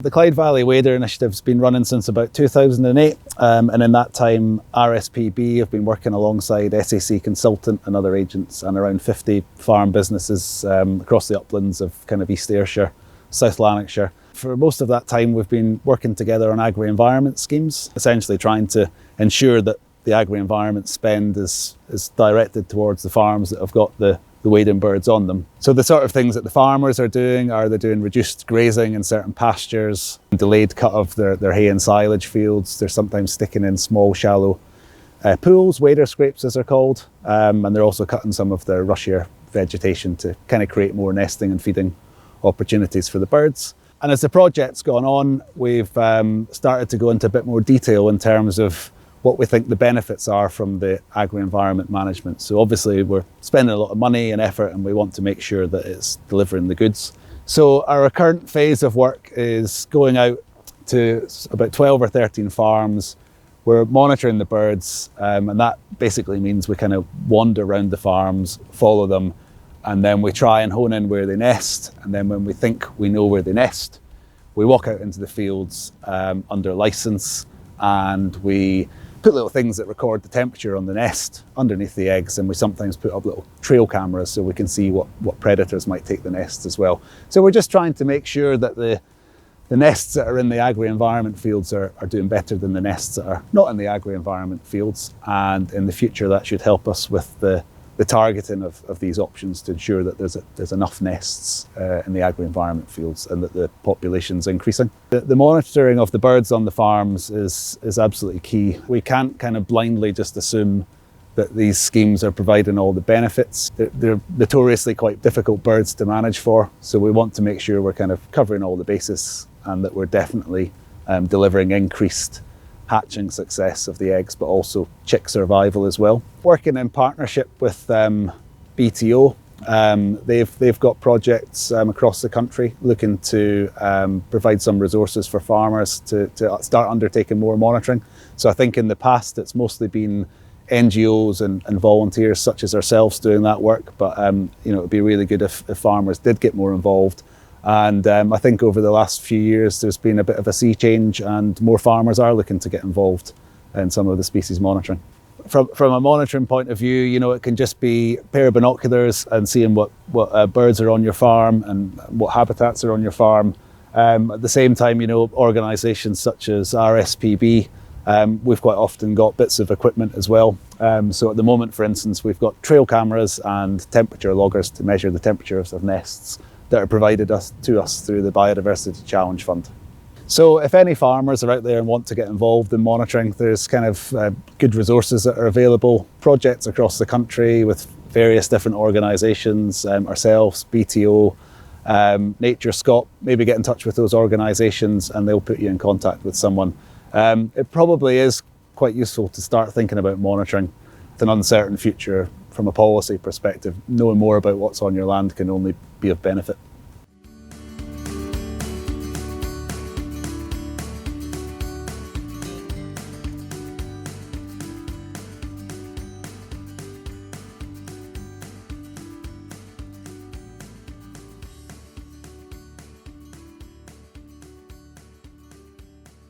The Clyde Valley Wader Initiative has been running since about 2008, and in that time RSPB have been working alongside SAC Consultant and other agents and around 50 farm businesses across the uplands of kind of East Ayrshire, South Lanarkshire. For most of that time we've been working together on agri-environment schemes, essentially trying to ensure that the agri-environment spend is directed towards the farms that have got the wading birds on them. So the sort of things that the farmers are doing they're doing reduced grazing in certain pastures, delayed cut of their hay and silage fields. They're sometimes sticking in small shallow pools, wader scrapes as they're called, and they're also cutting some of their rushier vegetation to kind of create more nesting and feeding opportunities for the birds. And as the project's gone on, we've started to go into a bit more detail in terms of what we think the benefits are from the agri-environment management. So obviously we're spending a lot of money and effort and we want to make sure that it's delivering the goods. So our current phase of work is going out to about 12 or 13 farms. We're monitoring the birds, and that basically means we kind of wander around the farms, follow them, and then we try and hone in where they nest. And then when we think we know where they nest, we walk out into the fields under license, and we put little things that record the temperature on the nest underneath the eggs, and we sometimes put up little trail cameras so we can see what predators might take the nests as well. So we're just trying to make sure that the nests that are in the agri-environment fields are doing better than the nests that are not in the agri-environment fields, and in the future that should help us with the targeting of these options to ensure that there's enough nests in the agri-environment fields and that the population's increasing. The monitoring of the birds on the farms is absolutely key. We can't kind of blindly just assume that these schemes are providing all the benefits. They're notoriously quite difficult birds to manage for, so we want to make sure we're kind of covering all the bases and that we're definitely delivering increased hatching success of the eggs, but also chick survival as well. Working in partnership with BTO, they've got projects across the country looking to provide some resources for farmers to start undertaking more monitoring. So I think in the past it's mostly been NGOs and volunteers such as ourselves doing that work, but it would be really good if farmers did get more involved. And I think over the last few years there's been a bit of a sea change and more farmers are looking to get involved in some of the species monitoring. From a monitoring point of view, it can just be a pair of binoculars and seeing what birds are on your farm and what habitats are on your farm. At the same time, organisations such as RSPB, we've quite often got bits of equipment as well. So at the moment, for instance, we've got trail cameras and temperature loggers to measure the temperatures of nests that are provided to us through the Biodiversity Challenge Fund. So if any farmers are out there and want to get involved in monitoring, there's kind of good resources that are available, projects across the country with various different organisations, ourselves, BTO, Nature Scot. Maybe get in touch with those organisations and they'll put you in contact with someone. It probably is quite useful to start thinking about monitoring. With an uncertain future from a policy perspective, knowing more about what's on your land can only be of benefit.